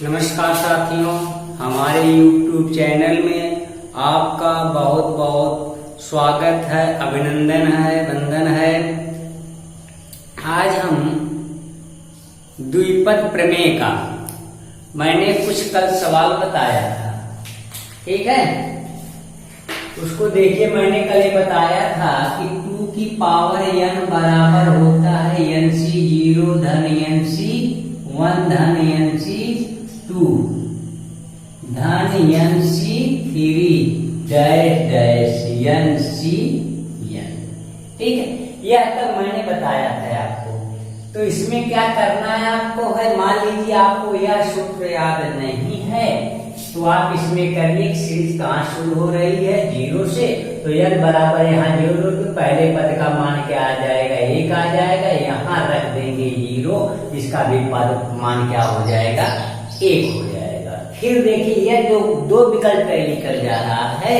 नमस्कार साथियों, हमारे YouTube चैनल में आपका बहुत बहुत स्वागत है, अभिनंदन है, वंदन है। आज हम द्विपद प्रमेय का मैंने कुछ कल सवाल बताया था, ठीक है। उसको देखिए, मैंने कल ये बताया था कि 2 की पावर n बराबर होता है nc0 धन nc1 धन nc2 धन nc3 डैश डैश ncn, ठीक है। यह तक मैंने बताया था आपको। तो इसमें क्या करना है आपको है, मान लीजिए आपको यह सूत्र याद नहीं है तो आप इसमें करिए। सीरीज कहाँ शुरू हो रही है, 0 से। तो n बराबर यहाँ 0 तो पहले पद का मान क्या आ जाएगा, 1 आ जाएगा। यहाँ रख देंगे 0, इसका भी पद मान क्या हो जाएगा, 1 हो जाएगा। फिर देखिए यह दो विकल्प निकल जा रहा है,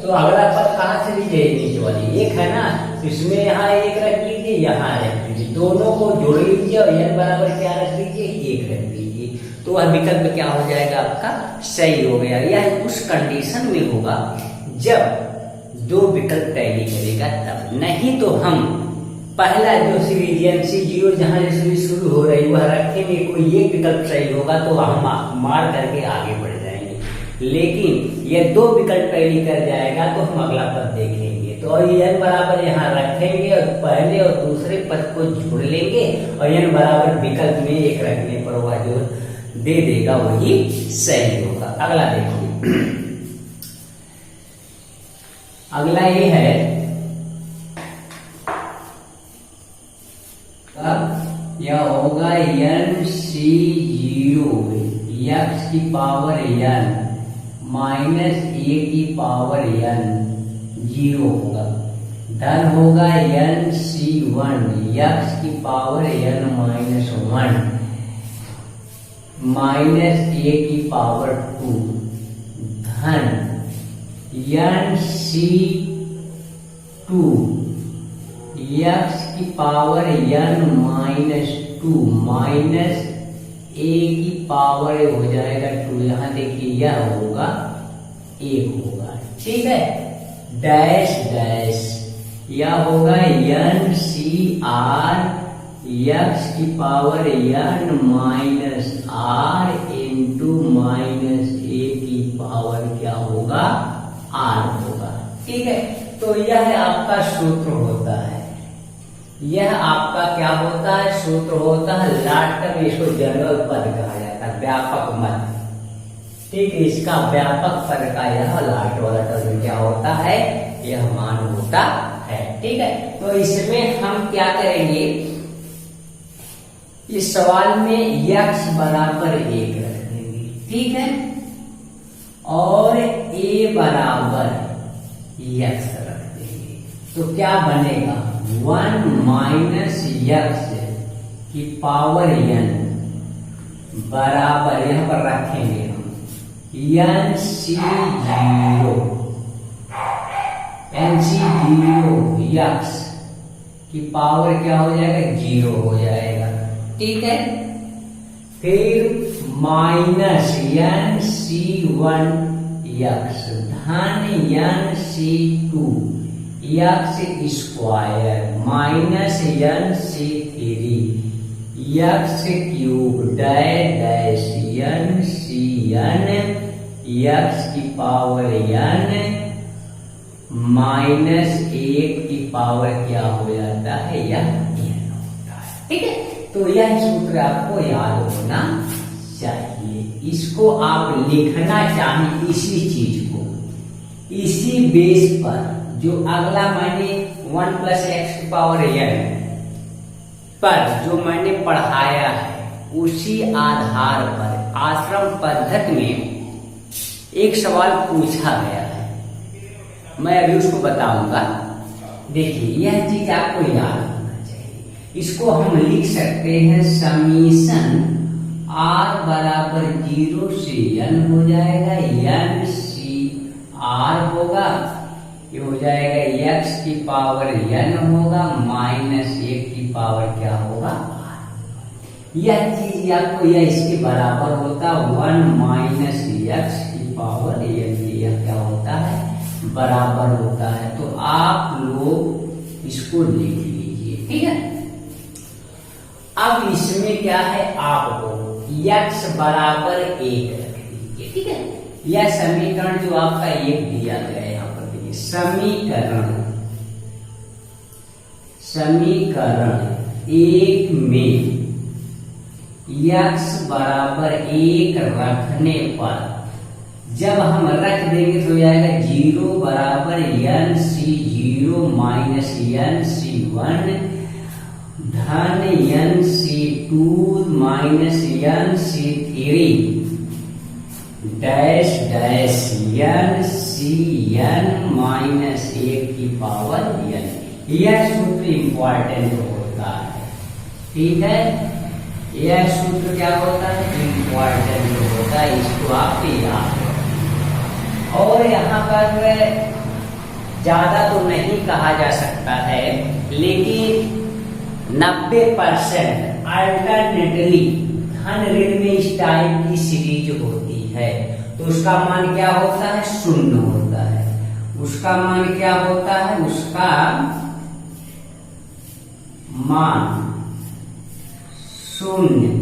तो अगला पद कहाँ से लीजिए, नीचे वाली 1 है ना, तो इसमें यहाँ 1 रख लीजिए, यहाँ रख लीजिए, दोनों को जोड़ लीजिए और n बराबर क्या रख लीजिए, 1 रख लीजिए। तो वह विकल्प क्या हो जाएगा, आपका सही हो गया। यह उस कंडीशन में होगा जब दो विकल्प टैली करेगा तब, नहीं तो हम पहला जो सीरीज nc0 जहां से शुरू हो रही वह रखेंगे, कोई एक विकल्प सही होगा तो हम मार करके आगे बढ़ जाएंगे। लेकिन यह दो विकल्प टैली कर जाएगा तो हम अगला पद देखेंगे। तो n बराबर यहाँ रखेंगे और पहले और दूसरे पद को जोड़ लेंगे और n बराबर विकल्प में 1 रखने पर वह जो दे देगा वही सही होगा। अगला देखिए, अगला ये है, अब यह होगा nc0 x की पावर n माइनस a की पावर n 0 होगा, धन होगा nc1 x की power n minus 1 minus a की पावर 2 धन nc2 x की power n minus 2 minus a की पावर हो जाएगा 2। यहाँ देखिए यह होगा 1 होगा, ठीक है। डैश डैश यह होगा ncr x की power n minus r into minus a की पावर क्या होगा, r होगा, ठीक है। तो यह आपका सूत्र होता है, यह आपका क्या होता है, सूत्र होता है। लास्ट में इसको जनरल पद कहा जाता है, व्यापक मद, ठीक है। इसका व्यापक पद का यह लास्ट वाला टर्म क्या होता है, यह मान होता है, ठीक है। तो इसमें हम क्या करेंगे, इस सवाल में x बराबर 1 रख देंगे, ठीक है, और a बराबर x रख देंगे। तो क्या बनेगा, 1 माइनस x की पावर n बराबर, यहाँ पर रखेंगे हम nc0 x की पावर क्या हो जाएगा, 0 हो जाएगा, ठीक है। फिर माइनस nc1 x धन nc2 x square minus nc3 x cube dash dash ncn x की पावर n माइनस 1 की पावर क्या हो जाता है, यह n होता है, ठीक है। तो यह सूत्र आपको याद होना चाहिए। इसको आप लिखना चाहिए, इसी चीज को, इसी बेस पर जो अगला मैंने 1 प्लस x की पावर n पर जो मैंने पढ़ाया है, उसी आधार पर आश्रम पद्धति में एक सवाल पूछा गया है, मैं अभी उसको बताऊंगा। देखिए यह चीज आपको याद होना चाहिए। इसको हम लिख सकते हैं समीशन r बराबर 0 से n हो जाएगा, nc r होगा, ये हो जाएगा x की पावर n होगा माइनस 1 की पावर क्या होगा, यह चीज आपको यह इसके बराबर होता 1 माइनस एक्स की पावर यह क्या होता है, बराबर होता है। तो आप लोग इसको लिख लीजिए, ठीक है। अब इसमें क्या है, आपको x बराबर 1 रख दीजिए, ठीक है। यह समीकरण जो आपका 1 दिया गया है यहाँ पर देखिए, समीकरण 1 में x बराबर 1 रखने पर जब हम रख देंगे तो हो जाएगा 0 बराबर n c 0 minus n c 1 धन n c 2 minus n c 3 dash dash n c n minus 1 की पावर n। यह सूत्र इंपॉर्टेंट होता है, ठीक है। यह सूत्र क्या होता है, इंपॉर्टेंट होता है, इसको आप याद रखें। और यहाँ पर ज्यादा तो नहीं कहा जा सकता है, लेकिन 90% अल्टरनेटली धन ऋण में इस टाइप की सीरीज होती है तो उसका मान क्या होता है, 0 होता है। उसका मान क्या होता है, उसका मान 0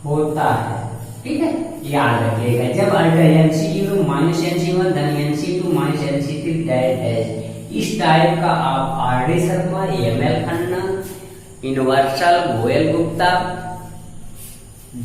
होता है, ठीक है। याद रखिएगा, जब अल्टर NC0 माइनस NC1 धन NC2 minus NC3 dash dash इस टाइप का आप RD Sharma, ML Khanna, Universal, Goyal Gupta,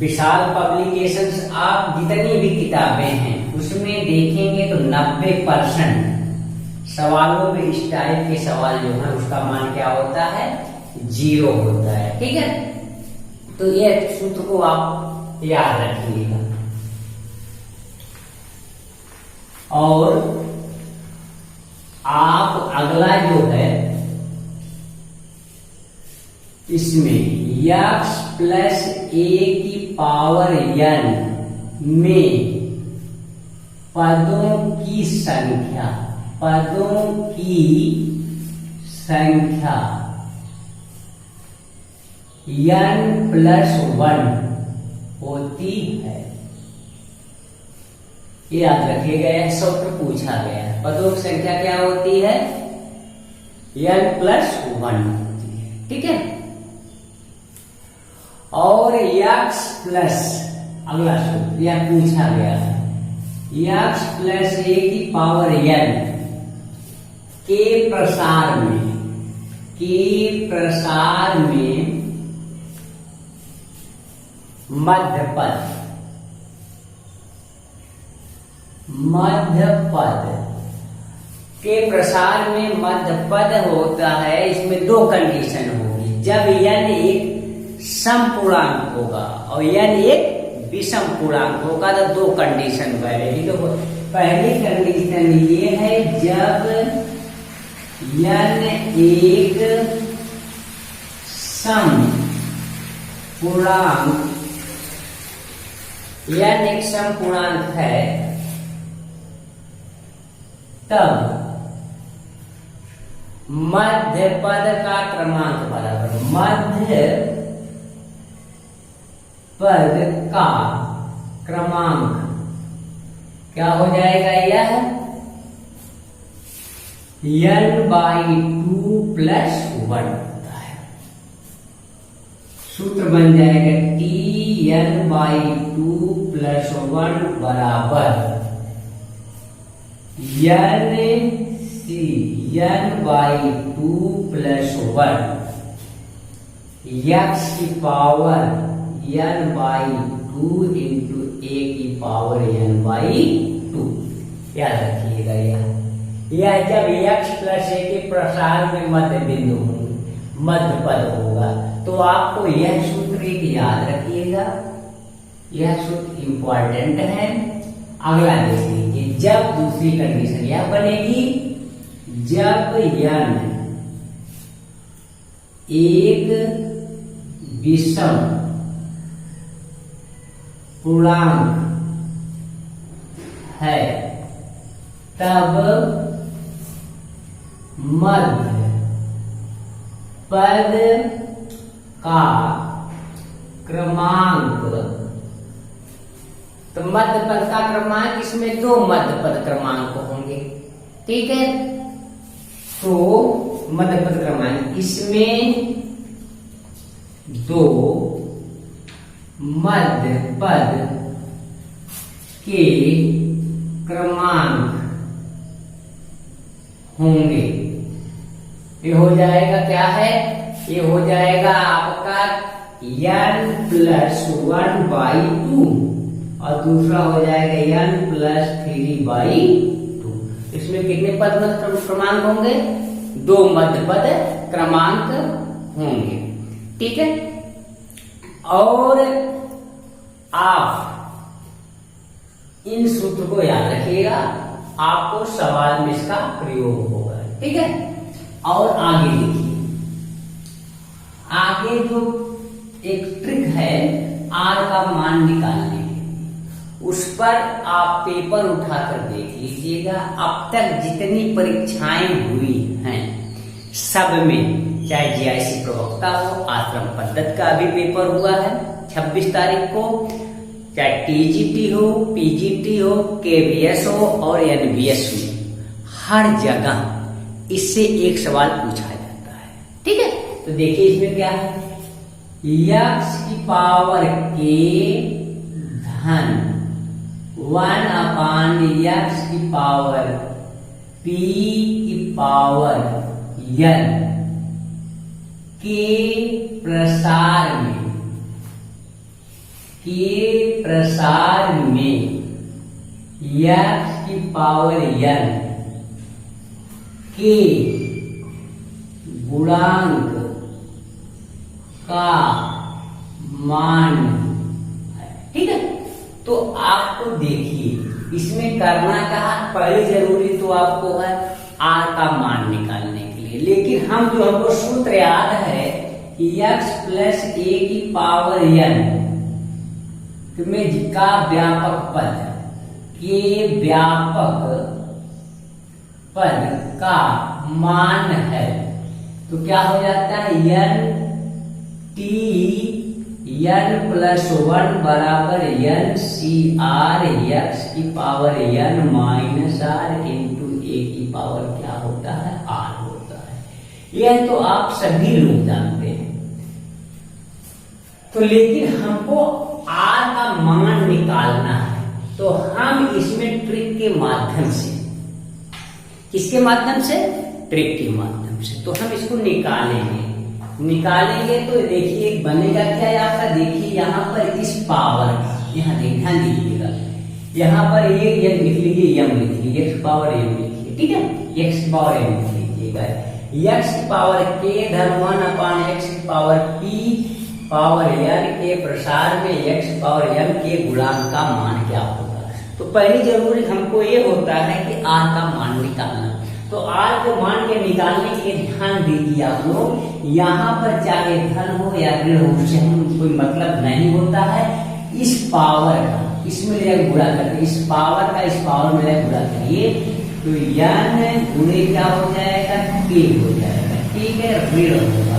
Vishal publications, आप जितनी भी किताबें हैं उसमें देखेंगे तो 90% सवालों में इस टाइप के सवाल जो है उसका मान क्या होता है, 0 होता है, ठीक है। तो ये सूत्र को आप याद रखिएगा। और आप अगला जो है इसमें x प्लस a की पावर n में पदों की संख्या n प्लस 1 होती है। ये याद रखिएगा, यह सूत्र पूछा गया है। पदों की संख्या क्या होती है, n प्लस 1 होती है, ठीक है। और x प्लस, अगला सूत्र यह पूछा गया है, x प्लस a की पावर n के प्रसार में मध्य पद के प्रसार में मध्य पद होता है। इसमें 2 कंडीशन होगी, जब n एक सम पूर्णांक होगा और n एक विषम पूर्णांक होगा तो 2 कंडीशन पहले। तो पहली कंडीशन ये है, जब n एक सम पूर्णांक है तब मध्य पद का क्रमांक बराबर मध्य पद का क्रमांक क्या हो जाएगा, यह n/2 प्लस 1 होता है। सूत्र बन जाएगा Tn/2 प्लस 1 बराबर n/2 प्लस 1 x की पावर n/2 इंटू a की पावर n/2। याद रखिएगा, यह जब x प्लस a के प्रसार में मध्य बिंदु होंगे, मध्य पद होगा, तो आपको यह सूत्र याद रखिएगा। यह सूत्र इंपॉर्टेंट है। अगला देख लीजिए, जब दूसरी कंडीशन यह बनेगी, जब n एक विषम पूर्णांक है तब मध्य पद का क्रमांक, तो मध्य पद का क्रमांक, इसमें दो मध्य पद क्रमांक होंगे, ठीक है। तो मध्य पद क्रमांक, इसमें दो मध्य पद के क्रमांक होंगे। ये हो जाएगा क्या है, ये हो जाएगा आपका n+1/2 और दूसरा हो जाएगा n+3/2। इसमें कितने पद मध्य क्रमांक होंगे, दो मध्य पद क्रमांक होंगे, ठीक है। और आप इन सूत्र को याद रखिएगा, आपको सवाल में इसका प्रयोग होगा, ठीक है। और आगे देखिए, आगे जो एक ट्रिक है आर का मान निकालने की, उस पर आप पेपर उठाकर देख लीजिएगा। अब तक जितनी परीक्षाएं हुई हैं सब में, चाहे जीआईसी प्रवक्ता हो, आश्रम पद्धति का भी पेपर हुआ है 26 तारीख को, चाहे टीजीटी हो, पीजीटी हो, केवीएस हो और एनबीएस हो, हर जगह इससे एक सवाल पूछा जाता है, ठीक है। तो देखिए इसमें क्या है, यक्स की पावर के धन 1/x की पावर p की पावर n के प्रसार में x की पावर n के गुणांक का मान है, ठीक है। तो आपको देखिए इसमें करना कहा, पहले जरूरी तो आपको है आर का मान निकालने के लिए, लेकिन हमको सूत्र याद है कि x+a की पावर n में का व्यापक पद के व्यापक पद का मान है, तो क्या हो जाता है, n+1 बराबर NCR x की power n minus r into a की पावर क्या होता है, r होता है। यह तो आप सभी लोग जानते हैं। तो लेकिन हमको r का मान निकालना है, तो हम इसमें ट्रिक के माध्यम से, किसके माध्यम से, ट्रिक के माध्यम से, तो हम इसको निकालेंगे। तो देखिए बनेगा क्या है आपका, देखिए यहाँ पर इस पावर का, यहाँ ध्यान दीजिएगा, यहाँ पर ये लिख लीजिए, m लिख लीजिए, x पावर m लिखिए, ठीक है, x पावर m लिख लीजिएगा, x पावर k धन 1/x की पावर p पावर n के प्रसार में x पावर m के गुणांक का मान क्या होगा। तो पहली जरूरी हमको ये होता है कि r का मान निकालना। तो r को मान के निकालने के लिए ध्यान दीजिए आप लोग, यहाँ पर चाहे धन हो या ऋण हो, उससे हम कोई मतलब नहीं होता है। इस पावर का इसमें गुणा करके, इस पावर का इस पावर में गुणा करिए, तो n गुणे क्या हो जाएगा, k हो जाएगा, ठीक है, ऋण होगा,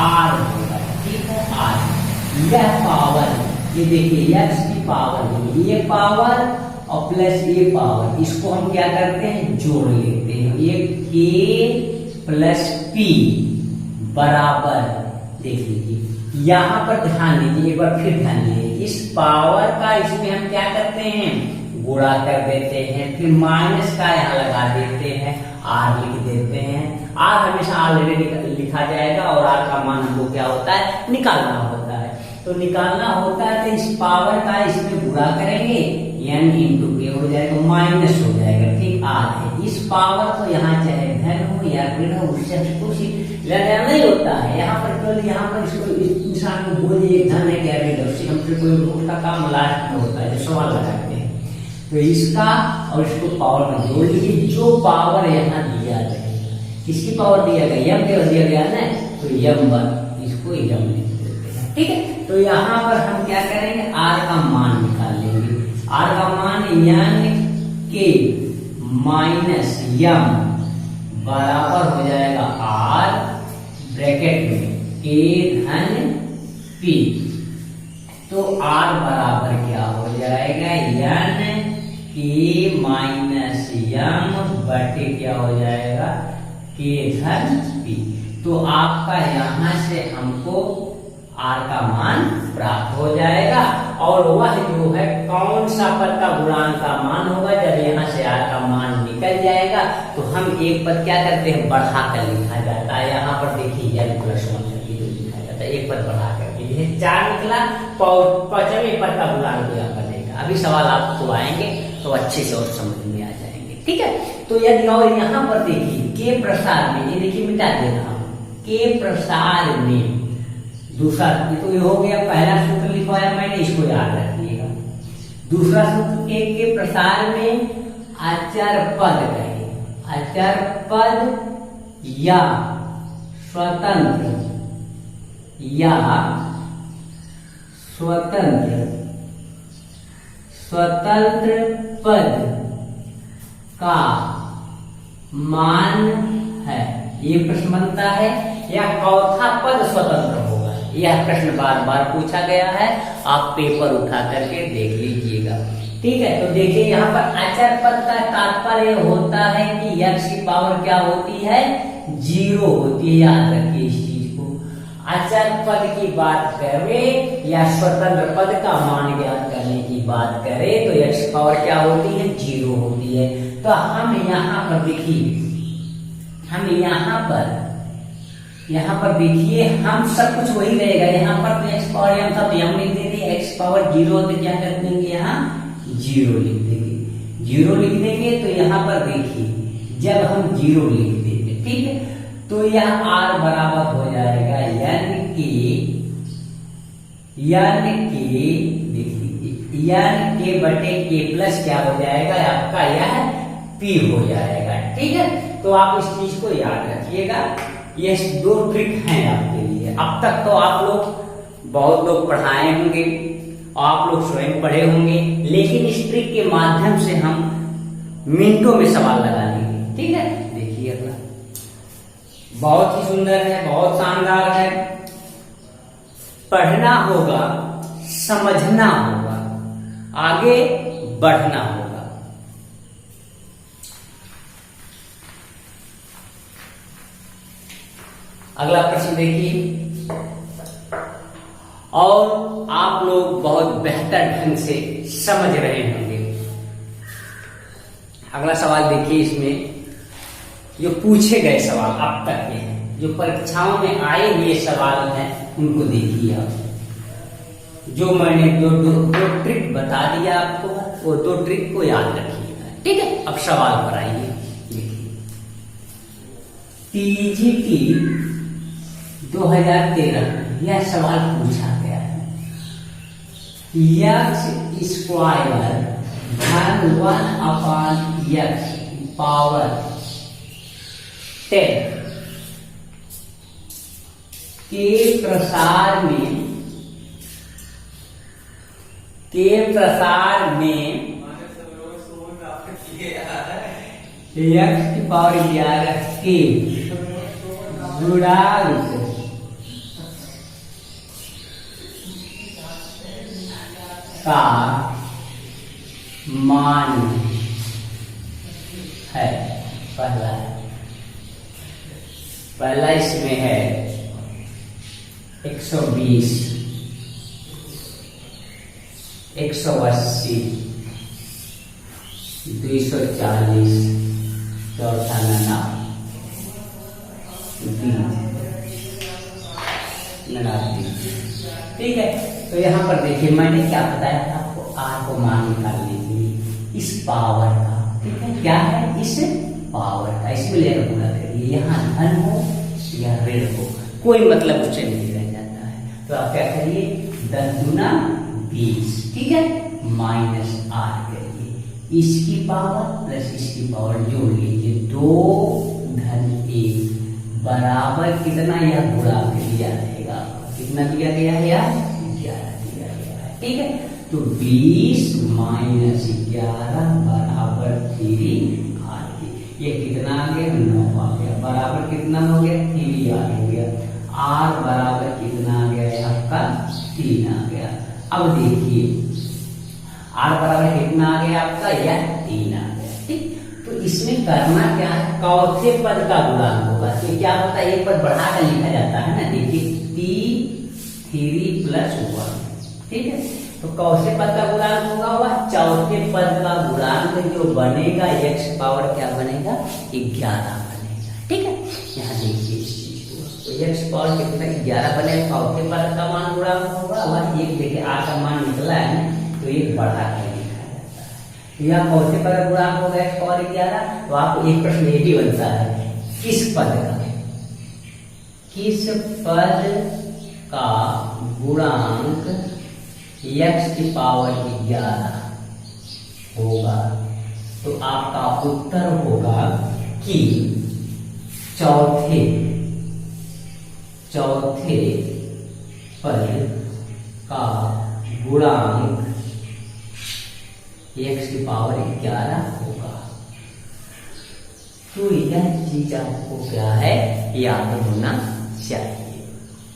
r होगा, ठीक है, r। यह पावर, ये देखिए x की पावर, ये पावर और प्लस ये पावर, इसको हम क्या करते हैं, जोड़ लेते हैं। ये k प्लस p बराबर, देख लीजिए यहाँ पर ध्यान दीजिए, एक बार फिर ध्यान दीजिए, इस पावर का इसमें हम क्या करते हैं, गुणा कर देते हैं, फिर माइनस का यहाँ लगा देते हैं, r लिख देते हैं। r हमेशा ऑलरेडी लिखा जाएगा और r का मान हमको क्या होता है, निकालना होता है। तो निकालना होता है तो इस पावर का इसमें गुणा करेंगे, n इंटू के हो जाएगा, माइनस हो जाएगा, ठीक, r है। इस पावर को यहाँ चाहे धन हो या ऋण हो, उससे कुछ लेना नहीं होता है। यहाँ पर केवल यहाँ पर इसको इंसान को बोलिए धन है क्या ऋण, उससे हमसे कोई उसका काम लास्ट में होता है, जो सवाल लगाते हैं। तो इसका और इसको पावर में जोड़ लीजिए, जो पावर यहाँ दिया जाएगा, किसकी पावर दिया गया, m के दिया गया ना, तो m इसको m लिख देते हैं, ठीक है। तो यहाँ पर हम क्या करेंगे, r का मान निकाल लेंगे। r का मान n के माइनस m बराबर हो जाएगा r ब्रैकेट में k धन p, आर बराबर क्या हो जाएगा, n k माइनस यम बटे क्या हो जाएगा, k धन p। तो आपका यहां से हमको आर का मान प्राप्त हो जाएगा। और वह जो है कौन सा पद का गुणांक का मान होगा, जब यहाँ से आर का मान निकल जाएगा तो हम एक पद क्या करते हैं, बढ़ा कर लिखा जाता है। यहाँ पर देखिए n + 1 करके जो लिखा जाता है, एक पद बढ़ा करके, जैसे 4 निकला, 5वें पद का गुणांक दिया बनेगा। अभी सवाल आपको आएंगे तो अच्छे से और समझ में आ जाएंगे, ठीक है। तो यदि और यहाँ पर देखिए के प्रसार में, ये देखिए मिटा दे रहा हूं, के प्रसार में दूसरा, तो ये हो गया पहला सूत्र लिखवाया मैंने, इसको याद रखिएगा। दूसरा सूत्र के प्रसार में अचर पद कहे, अचर पद या स्वतंत्र पद का मान है, ये प्रश्न बनता है। या चौथा पद स्वतंत्र होगा, यह प्रश्न बार बार पूछा गया है, आप पेपर उठा करके देख लीजिएगा, ठीक है। तो देखिए यहाँ पर अचर पद का तात्पर्य होता है कि x की पावर क्या होती है, 0 होती है, याद रखिए इस चीज को। अचर पद की बात करें या स्वतंत्र पद का मान ज्ञात करने की बात करें तो x की पावर क्या होती है, 0 होती है। तो हम यहाँ पर देखिए, हम यहाँ पर देखिए, हम सब कुछ वही रहेगा। यहाँ पर तो x पावर m था तो हम लिख देंगे, x पावर 0 तो क्या कर देंगे, यहाँ 0 लिख देंगे। 0 लिख देंगे तो यहाँ पर देखिए जब हम 0 लिख देंगे, ठीक है, तो यह r बराबर हो जाएगा n के बटे k प्लस क्या हो जाएगा, आपका यह p हो जाएगा, ठीक है। तो आप इस चीज को याद रखिएगा। ये 2 ट्रिक हैं आपके लिए। अब तक तो आप लोग बहुत लोग पढ़ाए होंगे, आप लोग स्वयं पढ़े होंगे, लेकिन इस ट्रिक के माध्यम से हम मिनटों में सवाल लगा लेंगे, ठीक है। देखिए अगला बहुत ही सुंदर है, बहुत शानदार है। पढ़ना होगा, समझना होगा, आगे बढ़ना होगा। अगला प्रश्न देखिए, और आप लोग बहुत बेहतर ढंग से समझ रहे होंगे। अगला सवाल देखिए, इसमें जो पूछे गए सवाल अब तक के हैं, जो परीक्षाओं में आए हुए सवाल हैं, उनको देखिए आप। जो मैंने दो ट्रिक बता दिया आपको, वो 2 ट्रिक को याद रखिएगा, ठीक है। अब सवाल पर आइए, देखिए TGT 2013 यह सवाल पूछा गया है, x स्क्वायर धन 1/x पावर 10 के प्रसार में x की पावर 11 के गुणांक का मान है। पहला इसमें है 120, 180, 240, चौथा 89, ठीक है। तो यहाँ पर देखिए मैंने क्या बताया था आपको, आर को मान निकालने के लिए इस पावर का, ठीक है, क्या है, इस पावर का, इसमें लेकर पूरा करिए, यहाँ धन हो या ऋण हो, कोई मतलब उससे नहीं रह जाता है। तो आप क्या करिए, 10 गुना 20, ठीक है, माइनस आर करिए, इसकी पावर प्लस इसकी पावर जोड़ लीजिए, 2 धन 1 बराबर कितना, यह गुणा दिया रहेगा, कितना दिया गया है यार, 11 दिया गया है, ठीक है। तो 20 माइनस 11 बराबर 3 आ गया, ये कितना आ गया, 9 आ गया, बराबर कितना हो गया, 3 आ गया। आर बराबर कितना आ गया, आपका 3 आ गया। अब देखिए r बराबर कितना आ गया आपका, यह 3 आ गया। ठीक, तो इसमें करना क्या है, चौथे पद का गुणांक होगा। तो क्या होता है, एक पद बढ़ा कर लिखा जाता है ना, देखिए t3 + 1। ठीक है, तो चौथे पद का गुणांक होगा वह चौथे पद का गुणांक जो बनेगा x पावर क्या बनेगा, 11 बनेगा। ठीक है, यहाँ देखिए इस चीज को, तो x पावर कितना 11 बनेगा, चौथे पद का मान गुणांक होगा वह एक, देखिए r का मान निकला है तो एक बढ़ा कर लिखा जाता है। तो यहाँ चौथे पद का गुणांक होगा x पावर 11। तो आपको एक प्रश्न ये भी बनता है, किस पद का गुणांक x की पावर 11 होगा। तो आपका उत्तर होगा कि चौथे पद का गुणांक x की पावर 11 होगा। तो यह चीज आपको क्या है, याद होना चाहिए।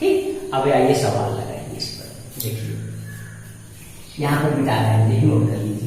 ठीक, अब आइए सवाल लगाएंगे इस पर। देखिए यहाँ पर मिटा देंगे, नोट कर लीजिए।